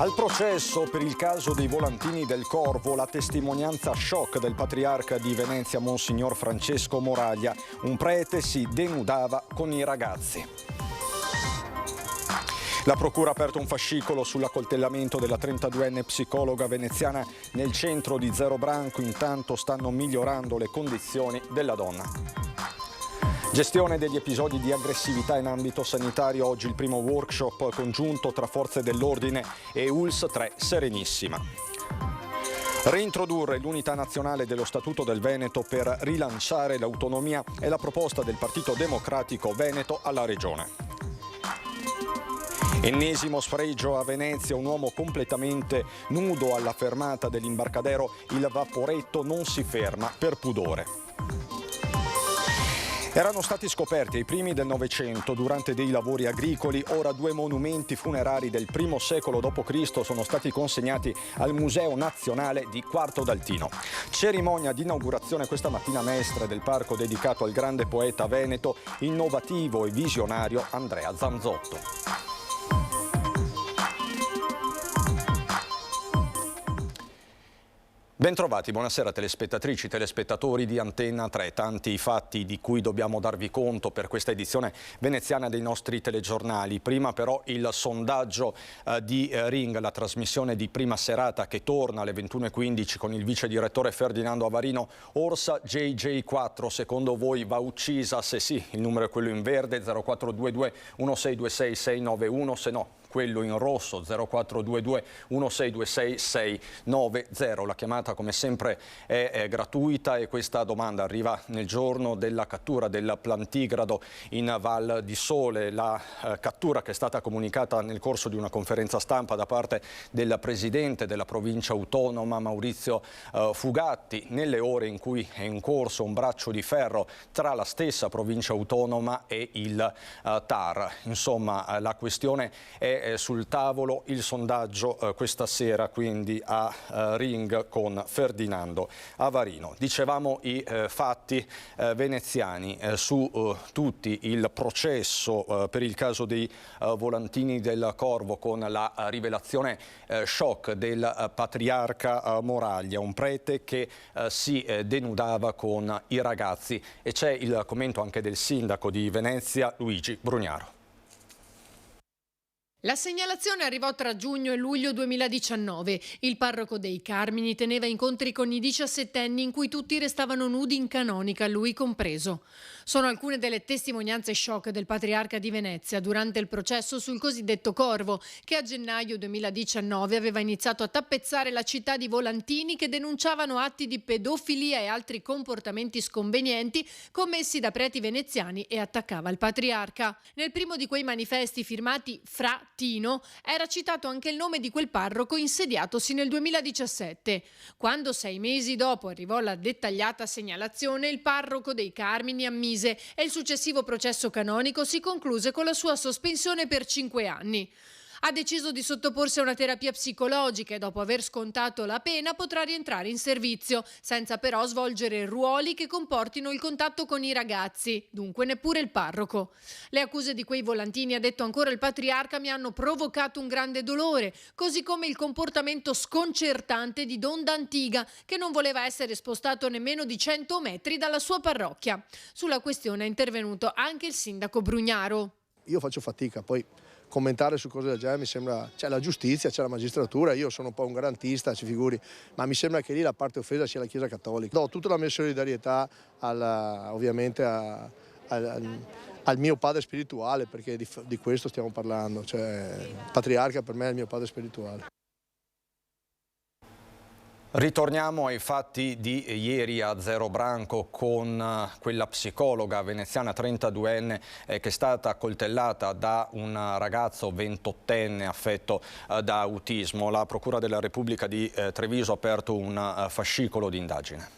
Al processo per il caso dei volantini del Corvo, la testimonianza shock del patriarca di Venezia, Monsignor Francesco Moraglia. Un prete si denudava con i ragazzi. La procura ha aperto un fascicolo sull'accoltellamento della 32enne psicologa veneziana nel centro di Zero Branco. Intanto stanno migliorando le condizioni della donna. Gestione degli episodi di aggressività in ambito sanitario. Oggi il primo workshop congiunto tra forze dell'ordine e ULSS 3 Serenissima. Reintrodurre l'unità nazionale dello Statuto del Veneto per rilanciare l'autonomia è la proposta del Partito Democratico Veneto alla Regione. Ennesimo sfregio a Venezia, un uomo completamente nudo alla fermata dell'imbarcadero. Il Vaporetto non si ferma per pudore. Erano stati scoperti ai primi del Novecento durante dei lavori agricoli. Ora 2 monumenti funerari del I secolo d.C. sono stati consegnati al Museo Nazionale di Quarto d'Altino. Cerimonia di inaugurazione questa mattina a Mestre del parco dedicato al grande poeta veneto, innovativo e visionario Andrea Zanzotto. Bentrovati, buonasera telespettatrici, telespettatori di Antenna 3. Tanti i fatti di cui dobbiamo darvi conto per questa edizione veneziana dei nostri telegiornali. Prima però il sondaggio di Ring, la trasmissione di prima serata che torna alle 21:15 con il vice direttore Ferdinando Avarino. Orsa JJ4, secondo voi va uccisa? Se sì, il numero è quello in verde, 0422 1626 691, se no quello in rosso 0422 1626 690. La chiamata come sempre è gratuita e questa domanda arriva nel giorno della cattura del plantigrado in Val di Sole. La cattura che è stata comunicata nel corso di una conferenza stampa da parte del presidente della provincia autonoma Maurizio Fugatti, nelle ore in cui è in corso un braccio di ferro tra la stessa provincia autonoma e il TAR. Insomma, la questione è sul tavolo. Il sondaggio questa sera quindi a Ring con Ferdinando Avarino. Dicevamo i fatti veneziani su tutti, il processo per il caso dei volantini del Corvo con la rivelazione shock del patriarca Moraglia, un prete che si denudava con i ragazzi, e c'è il commento anche del sindaco di Venezia Luigi Brugnaro. La segnalazione arrivò tra giugno e luglio 2019. Il parroco dei Carmini teneva incontri con i 17enni in cui tutti restavano nudi in canonica, lui compreso. Sono alcune delle testimonianze shock del patriarca di Venezia durante il processo sul cosiddetto Corvo, che a gennaio 2019 aveva iniziato a tappezzare la città di volantini che denunciavano atti di pedofilia e altri comportamenti sconvenienti commessi da preti veneziani e attaccava il patriarca. Nel primo di quei manifesti firmati Fra Tino era citato anche il nome di quel parroco insediatosi nel 2017. Quando 6 mesi dopo arrivò la dettagliata segnalazione, il parroco dei Carmini ammise e il successivo processo canonico si concluse con la sua sospensione per 5 anni. Ha deciso di sottoporsi a una terapia psicologica e dopo aver scontato la pena potrà rientrare in servizio, senza però svolgere ruoli che comportino il contatto con i ragazzi, dunque neppure il parroco. Le accuse di quei volantini, ha detto ancora il patriarca, mi hanno provocato un grande dolore, così come il comportamento sconcertante di Don D'Antiga, che non voleva essere spostato nemmeno di 100 metri dalla sua parrocchia. Sulla questione è intervenuto anche il sindaco Brugnaro. Io faccio fatica, poi commentare su cose del genere mi sembra, c'è la giustizia, c'è la magistratura, io sono un po' un garantista, ci figuri, ma mi sembra che lì la parte offesa sia la Chiesa Cattolica. Do tutta la mia solidarietà ovviamente al mio padre spirituale, perché di questo stiamo parlando, cioè il patriarca per me è il mio padre spirituale. Ritorniamo ai fatti di ieri a Zero Branco con quella psicologa veneziana 32enne che è stata accoltellata da un ragazzo 28enne affetto da autismo. La Procura della Repubblica di Treviso ha aperto un fascicolo di indagine.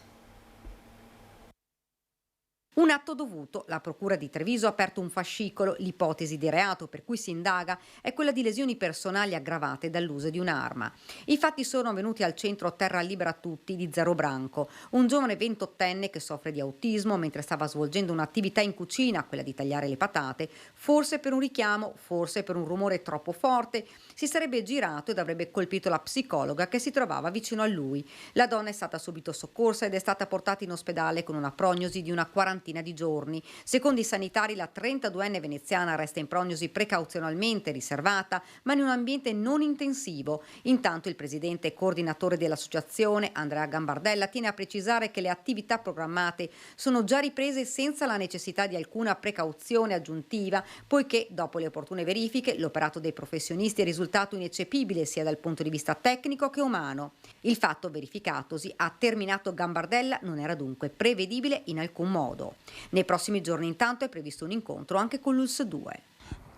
Un atto dovuto. La procura di Treviso ha aperto un fascicolo. L'ipotesi di reato per cui si indaga è quella di lesioni personali aggravate dall'uso di un'arma. I fatti sono avvenuti al centro Terra Libera Tutti di Zero Branco. Un giovane 28enne che soffre di autismo mentre stava svolgendo un'attività in cucina, quella di tagliare le patate, forse per un richiamo, forse per un rumore troppo forte, si sarebbe girato ed avrebbe colpito la psicologa che si trovava vicino a lui. La donna è stata subito soccorsa ed è stata portata in ospedale con una prognosi di una quarantina di giorni. Secondo i sanitari, la 32enne veneziana resta in prognosi precauzionalmente riservata, ma in un ambiente non intensivo. Intanto il presidente e coordinatore dell'associazione, Andrea Gambardella, tiene a precisare che le attività programmate sono già riprese senza la necessità di alcuna precauzione aggiuntiva, poiché dopo le opportune verifiche l'operato dei professionisti è risultato ineccepibile sia dal punto di vista tecnico che umano. Il fatto verificatosi, ha terminato Gambardella, non era dunque prevedibile in alcun modo. Nei prossimi giorni intanto è previsto un incontro anche con l'ULSS 2.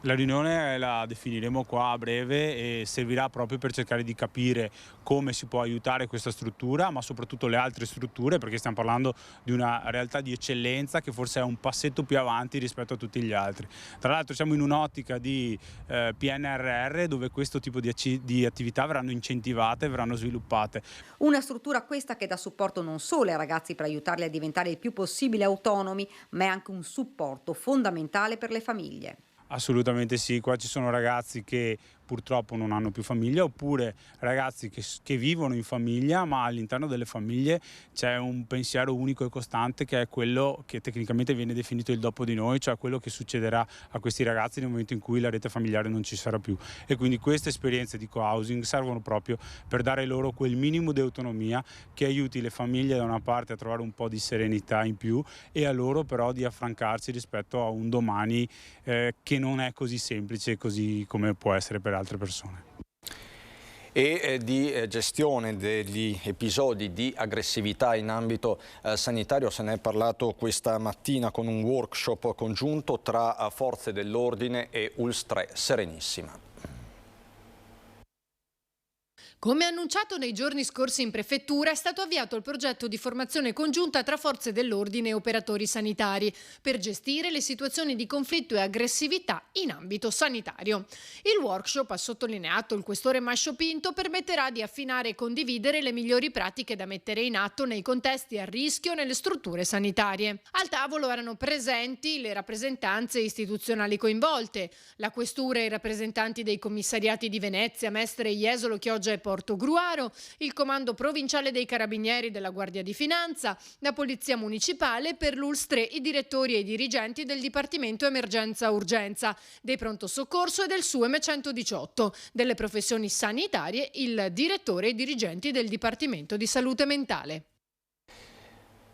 La riunione la definiremo qua a breve e servirà proprio per cercare di capire come si può aiutare questa struttura, ma soprattutto le altre strutture, perché stiamo parlando di una realtà di eccellenza che forse è un passetto più avanti rispetto a tutti gli altri. Tra l'altro siamo in un'ottica di PNRR dove questo tipo di attività verranno incentivate, verranno sviluppate. Una struttura questa che dà supporto non solo ai ragazzi per aiutarli a diventare il più possibile autonomi, ma è anche un supporto fondamentale per le famiglie. Assolutamente sì, qua ci sono ragazzi che purtroppo non hanno più famiglia, oppure ragazzi che vivono in famiglia, ma all'interno delle famiglie c'è un pensiero unico e costante che è quello che tecnicamente viene definito il dopo di noi, cioè quello che succederà a questi ragazzi nel momento in cui la rete familiare non ci sarà più. E quindi queste esperienze di co-housing servono proprio per dare loro quel minimo di autonomia che aiuti le famiglie da una parte a trovare un po' di serenità in più e a loro però di affrancarsi rispetto a un domani che non è così semplice così come può essere per altre persone. E di gestione degli episodi di aggressività in ambito sanitario se ne è parlato questa mattina con un workshop congiunto tra Forze dell'Ordine e ULSS 3 Serenissima. Come annunciato nei giorni scorsi in prefettura, è stato avviato il progetto di formazione congiunta tra forze dell'ordine e operatori sanitari per gestire le situazioni di conflitto e aggressività in ambito sanitario. Il workshop, ha sottolineato il questore Mascio Pinto, permetterà di affinare e condividere le migliori pratiche da mettere in atto nei contesti a rischio nelle strutture sanitarie. Al tavolo erano presenti le rappresentanze istituzionali coinvolte, la questura e i rappresentanti dei commissariati di Venezia, Mestre, Jesolo, Chioggia e Portogruaro, il comando provinciale dei carabinieri della Guardia di Finanza, la Polizia Municipale, per l'ULSS 3 i direttori e i dirigenti del Dipartimento Emergenza Urgenza, dei Pronto Soccorso e del SUEM 118, delle professioni sanitarie, il direttore e i dirigenti del Dipartimento di Salute Mentale.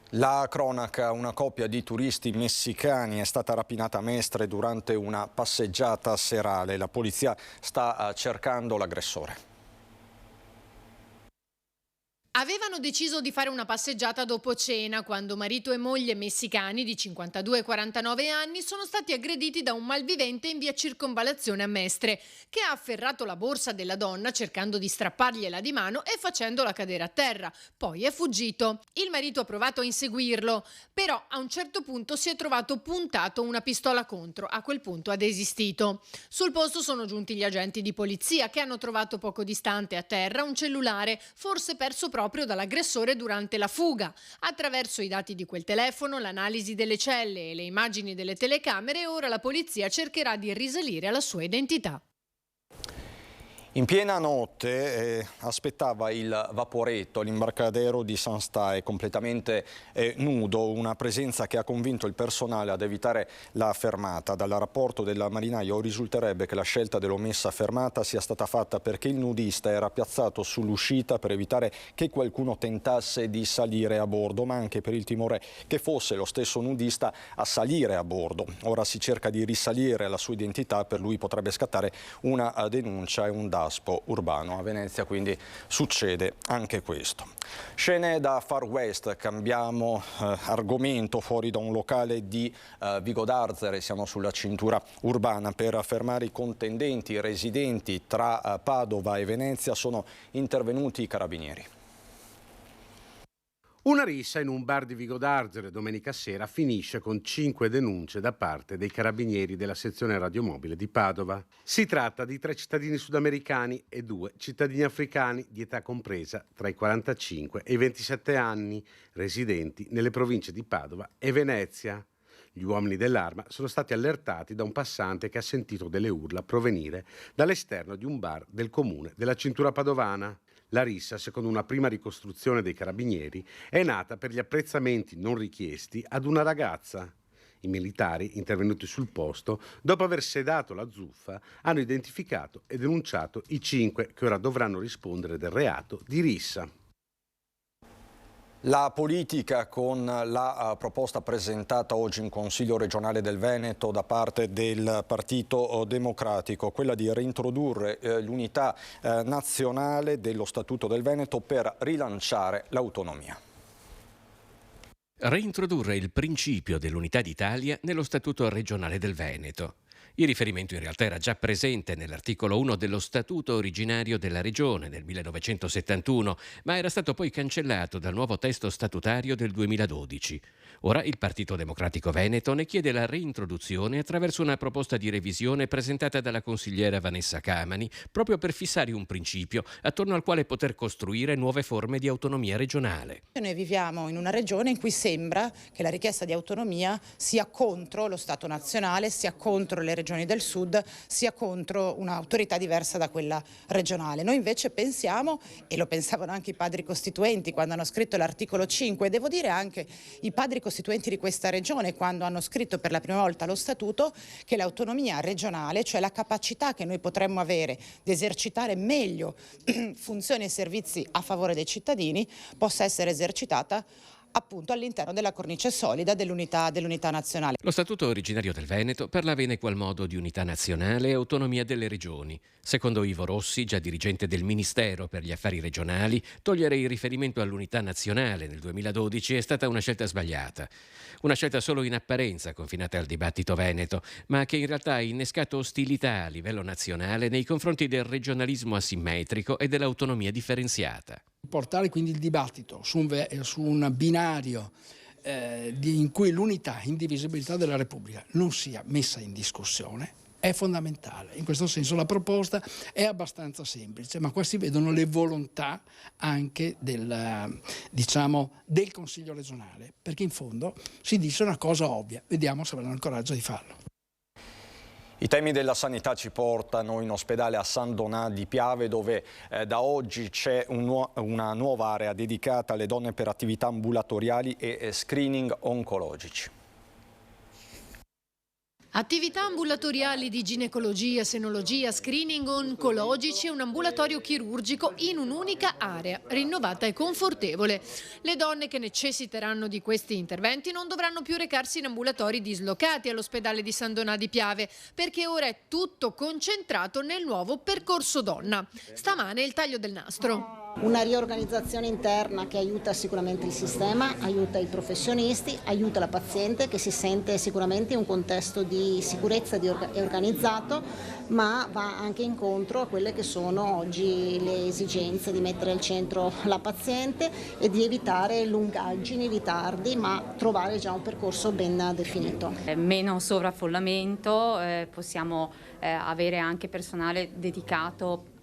La cronaca, una coppia di turisti messicani è stata rapinata a Mestre durante una passeggiata serale. La polizia sta cercando l'aggressore. Avevano deciso di fare una passeggiata dopo cena quando marito e moglie messicani di 52 e 49 anni sono stati aggrediti da un malvivente in via Circonvallazione a Mestre, che ha afferrato la borsa della donna cercando di strappargliela di mano e facendola cadere a terra. Poi è fuggito. Il marito ha provato a inseguirlo, però a un certo punto si è trovato puntato una pistola contro. A quel punto ha desistito. Sul posto sono giunti gli agenti di polizia che hanno trovato poco distante a terra un cellulare, forse perso proprio dall'aggressore durante la fuga. Attraverso i dati di quel telefono, l'analisi delle celle e le immagini delle telecamere, ora la polizia cercherà di risalire alla sua identità. In piena notte aspettava il Vaporetto, l'imbarcadero di San Stae, completamente nudo, una presenza che ha convinto il personale ad evitare la fermata. Dal rapporto del marinaio risulterebbe che la scelta dell'omessa fermata sia stata fatta perché il nudista era piazzato sull'uscita per evitare che qualcuno tentasse di salire a bordo, ma anche per il timore che fosse lo stesso nudista a salire a bordo. Ora si cerca di risalire la sua identità, per lui potrebbe scattare una denuncia e un DASPO urbano. A Venezia quindi succede anche questo. Scene da Far West, cambiamo argomento, fuori da un locale di Vigo d'Arzere, siamo sulla cintura urbana. Per fermare i contendenti residenti tra Padova e Venezia sono intervenuti i carabinieri. Una rissa in un bar di Vigo d'Arzere domenica sera finisce con 5 denunce da parte dei carabinieri della sezione radiomobile di Padova. Si tratta di 3 cittadini sudamericani e 2 cittadini africani di età compresa tra i 45 e i 27 anni, residenti nelle province di Padova e Venezia. Gli uomini dell'arma sono stati allertati da un passante che ha sentito delle urla provenire dall'esterno di un bar del comune della Cintura Padovana. La rissa, secondo una prima ricostruzione dei carabinieri, è nata per gli apprezzamenti non richiesti ad una ragazza. I militari, intervenuti sul posto, dopo aver sedato la zuffa, hanno identificato e denunciato i 5 che ora dovranno rispondere del reato di rissa. La politica con la proposta presentata oggi in Consiglio regionale del Veneto da parte del Partito Democratico, quella di reintrodurre l'unità nazionale dello Statuto del Veneto per rilanciare l'autonomia. Reintrodurre il principio dell'unità d'Italia nello Statuto regionale del Veneto. Il riferimento in realtà era già presente nell'articolo 1 dello Statuto originario della Regione nel 1971, ma era stato poi cancellato dal nuovo testo statutario del 2012. Ora il Partito Democratico Veneto ne chiede la reintroduzione attraverso una proposta di revisione presentata dalla consigliera Vanessa Camani, proprio per fissare un principio attorno al quale poter costruire nuove forme di autonomia regionale. Noi viviamo in una regione in cui sembra che la richiesta di autonomia sia contro lo Stato nazionale, sia contro le regioni del sud, sia contro un'autorità diversa da quella regionale. Noi invece pensiamo, e lo pensavano anche i padri costituenti quando hanno scritto l'articolo 5, e devo dire anche i padri costituenti di questa regione quando hanno scritto per la prima volta lo statuto, che l'autonomia regionale, cioè la capacità che noi potremmo avere di esercitare meglio funzioni e servizi a favore dei cittadini, possa essere esercitata appunto all'interno della cornice solida dell'unità nazionale. Lo Statuto originario del Veneto parlava in equal modo di unità nazionale e autonomia delle regioni. Secondo Ivo Rossi, già dirigente del Ministero per gli Affari Regionali, togliere il riferimento all'unità nazionale nel 2012 è stata una scelta sbagliata. Una scelta solo in apparenza confinata al dibattito veneto, ma che in realtà ha innescato ostilità a livello nazionale nei confronti del regionalismo asimmetrico e dell'autonomia differenziata. Portare quindi il dibattito su un binario in cui l'unità e indivisibilità della Repubblica non sia messa in discussione è fondamentale. In questo senso la proposta è abbastanza semplice, ma qua si vedono le volontà anche del Consiglio regionale, perché in fondo si dice una cosa ovvia, vediamo se avranno il coraggio di farlo. I temi della sanità ci portano in ospedale a San Donà di Piave, dove da oggi c'è una nuova area dedicata alle donne per attività ambulatoriali e screening oncologici. Attività ambulatoriali di ginecologia, senologia, screening oncologici e un ambulatorio chirurgico in un'unica area, rinnovata e confortevole. Le donne che necessiteranno di questi interventi non dovranno più recarsi in ambulatori dislocati all'ospedale di San Donà di Piave, perché ora è tutto concentrato nel nuovo percorso donna. Stamane il taglio del nastro. Una riorganizzazione interna che aiuta sicuramente il sistema, aiuta i professionisti, aiuta la paziente che si sente sicuramente in un contesto di sicurezza e organizzato, ma va anche incontro a quelle che sono oggi le esigenze di mettere al centro la paziente e di evitare lungaggini, ritardi, ma trovare già un percorso ben definito. Meno sovraffollamento, possiamo avere anche personale dedicato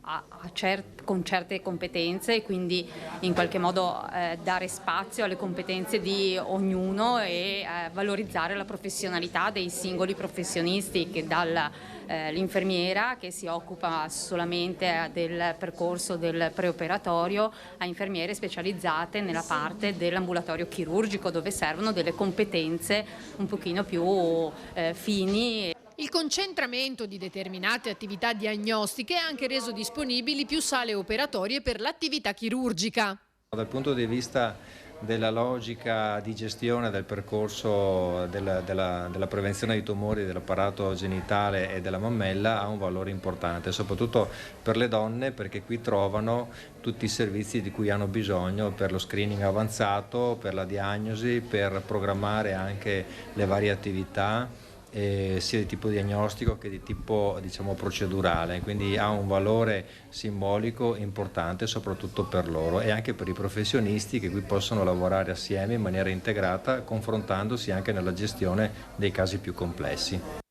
con certe competenze e quindi in qualche modo dare spazio alle competenze di ognuno e valorizzare la professionalità dei singoli professionisti, che dall'infermiera che si occupa solamente del percorso del preoperatorio a infermiere specializzate nella parte dell'ambulatorio chirurgico, dove servono delle competenze un pochino più fini. Il concentramento di determinate attività diagnostiche ha anche reso disponibili più sale operatorie per l'attività chirurgica. Dal punto di vista della logica di gestione del percorso della prevenzione di tumori dell'apparato genitale e della mammella ha un valore importante, soprattutto per le donne, perché qui trovano tutti i servizi di cui hanno bisogno per lo screening avanzato, per la diagnosi, per programmare anche le varie attività sia di tipo diagnostico che di tipo, diciamo, procedurale, quindi ha un valore simbolico importante soprattutto per loro e anche per i professionisti che qui possono lavorare assieme in maniera integrata, confrontandosi anche nella gestione dei casi più complessi.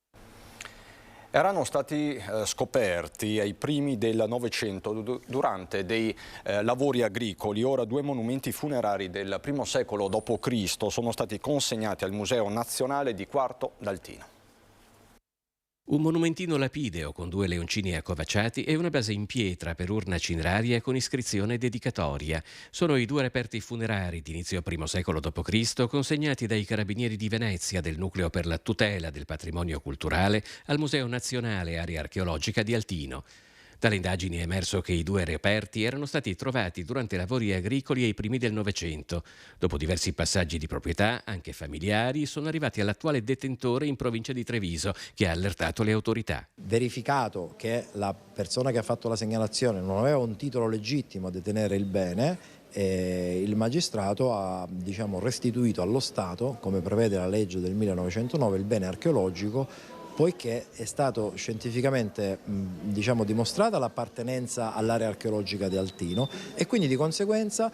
Erano stati scoperti ai primi del Novecento durante dei lavori agricoli. Ora 2 monumenti funerari del I secolo d.C. sono stati consegnati al Museo Nazionale di Quarto d'Altino. Un monumentino lapideo con 2 leoncini accovacciati e una base in pietra per urna cineraria con iscrizione dedicatoria. Sono i 2 reperti funerari di inizio I secolo d.C. consegnati dai Carabinieri di Venezia del Nucleo per la tutela del patrimonio culturale al Museo Nazionale Area Archeologica di Altino. Dalle indagini è emerso che i 2 reperti erano stati trovati durante lavori agricoli ai primi del Novecento. Dopo diversi passaggi di proprietà, anche familiari, sono arrivati all'attuale detentore in provincia di Treviso, che ha allertato le autorità. Verificato che la persona che ha fatto la segnalazione non aveva un titolo legittimo a detenere il bene, il magistrato ha restituito allo Stato, come prevede la legge del 1909, il bene archeologico, poiché è stato scientificamente dimostrata l'appartenenza all'area archeologica di Altino e quindi di conseguenza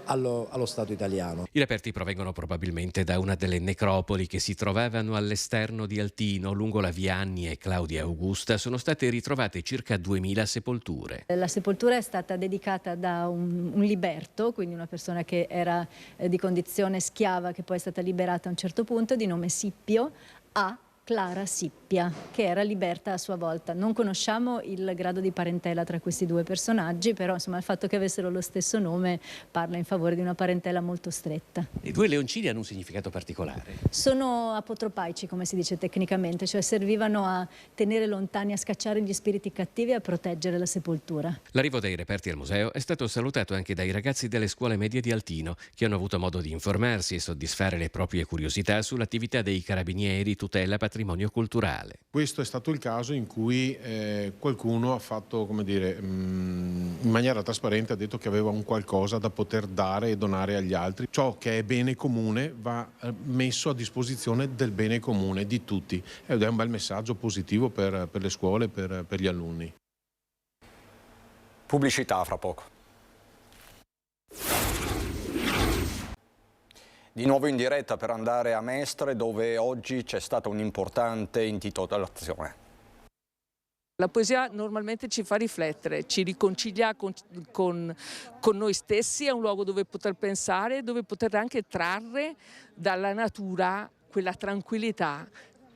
allo Stato italiano. I reperti provengono probabilmente da una delle necropoli che si trovavano all'esterno di Altino, lungo la via Anni e Claudia Augusta. Sono state ritrovate circa 2000 sepolture. La sepoltura è stata dedicata da un liberto, quindi una persona che era di condizione schiava, che poi è stata liberata a un certo punto, di nome Sippio, a Clara Sippia, che era liberta a sua volta. Non conosciamo il grado di parentela tra questi 2 personaggi, però insomma il fatto che avessero lo stesso nome parla in favore di una parentela molto stretta. I 2 leoncini hanno un significato particolare. Sono apotropaici, come si dice tecnicamente, cioè servivano a tenere lontani, a scacciare gli spiriti cattivi e a proteggere la sepoltura. L'arrivo dei reperti al museo è stato salutato anche dai ragazzi delle scuole medie di Altino, che hanno avuto modo di informarsi e soddisfare le proprie curiosità sull'attività dei carabinieri tutela patrimonio culturale. Questo è stato il caso in cui qualcuno ha fatto, in maniera trasparente, ha detto che aveva un qualcosa da poter dare e donare agli altri. Ciò che è bene comune va messo a disposizione del bene comune di tutti ed è un bel messaggio positivo per le scuole, per gli alunni. Pubblicità fra poco. Di nuovo in diretta per andare a Mestre, dove oggi c'è stata un'importante intitolazione. La poesia normalmente ci fa riflettere, ci riconcilia con noi stessi, è un luogo dove poter pensare, dove poter anche trarre dalla natura quella tranquillità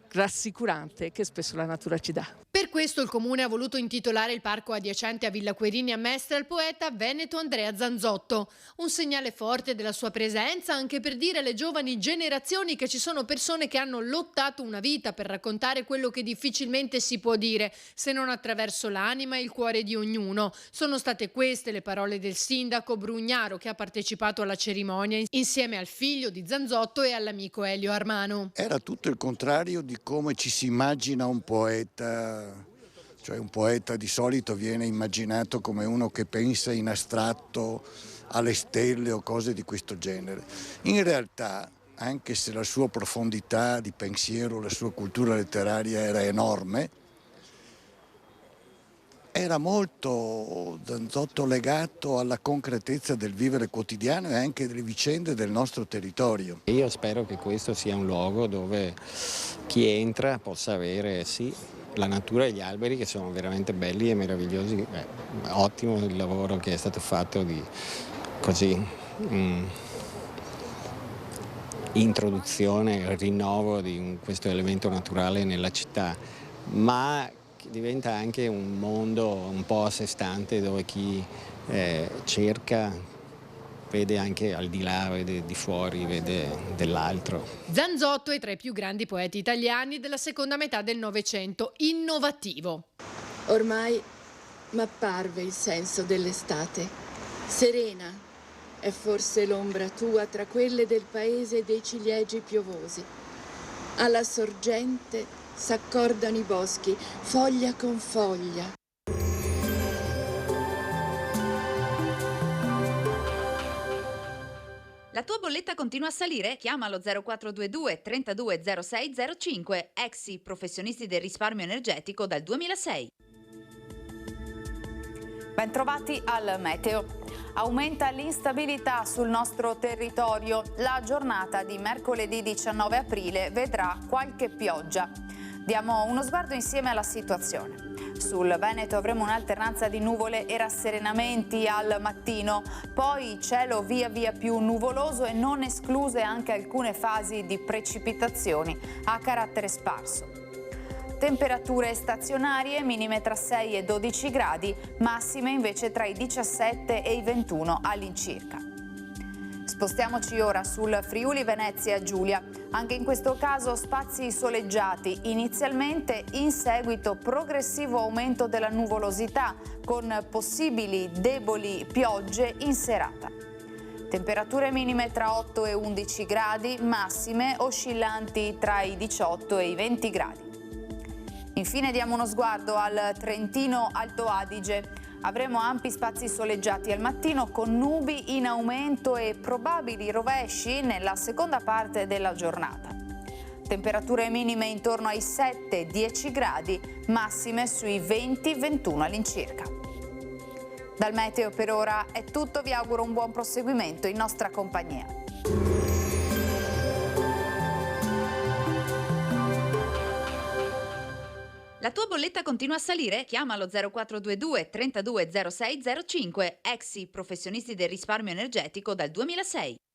rassicurante che spesso la natura ci dà. Per questo il Comune ha voluto intitolare il parco adiacente a Villa Querini a Mestre al poeta veneto Andrea Zanzotto. Un segnale forte della sua presenza anche per dire alle giovani generazioni che ci sono persone che hanno lottato una vita per raccontare quello che difficilmente si può dire, se non attraverso l'anima e il cuore di ognuno. Sono state queste le parole del sindaco Brugnaro, che ha partecipato alla cerimonia insieme al figlio di Zanzotto e all'amico Elio Armano. Era tutto il contrario di come ci si immagina un poeta. Cioè un poeta di solito viene immaginato come uno che pensa in astratto alle stelle o cose di questo genere. In realtà, anche se la sua profondità di pensiero, la sua cultura letteraria era enorme, era molto Zanzotto legato alla concretezza del vivere quotidiano e anche delle vicende del nostro territorio. Io spero che questo sia un luogo dove chi entra possa avere la natura e gli alberi, che sono veramente belli e meravigliosi. Ottimo il lavoro che è stato fatto di introduzione, rinnovo di questo elemento naturale nella città, ma diventa anche un mondo un po' a sé stante, dove chi cerca vede anche al di là, vede di fuori, vede dell'altro. Zanzotto è tra i più grandi poeti italiani della seconda metà del Novecento, innovativo. Ormai m'apparve il senso dell'estate. Serena è forse l'ombra tua tra quelle del paese dei ciliegi piovosi. Alla sorgente s'accordano i boschi, foglia con foglia. La tua bolletta continua a salire? Chiama lo 0422 32 06 05, Exi, professionisti del risparmio energetico dal 2006. Bentrovati al meteo. Aumenta l'instabilità sul nostro territorio. La giornata di mercoledì 19 aprile vedrà qualche pioggia. Diamo uno sguardo insieme alla situazione. Sul Veneto avremo un'alternanza di nuvole e rasserenamenti al mattino, poi cielo via via più nuvoloso e non escluse anche alcune fasi di precipitazioni a carattere sparso. Temperature stazionarie, minime tra 6 e 12 gradi, massime invece tra i 17 e i 21 all'incirca. Spostiamoci ora sul Friuli Venezia Giulia. Anche in questo caso spazi soleggiati, inizialmente, in seguito progressivo aumento della nuvolosità con possibili deboli piogge in serata. Temperature minime tra 8 e 11 gradi, massime oscillanti tra i 18 e i 20 gradi. Infine diamo uno sguardo al Trentino Alto Adige. Avremo ampi spazi soleggiati al mattino con nubi in aumento e probabili rovesci nella seconda parte della giornata. Temperature minime intorno ai 7-10 gradi, massime sui 20-21 all'incirca. Dal meteo per ora è tutto, vi auguro un buon proseguimento in nostra compagnia. La tua bolletta continua a salire? Chiama lo 0422 32 06 05, Exi, professionisti del risparmio energetico dal 2006.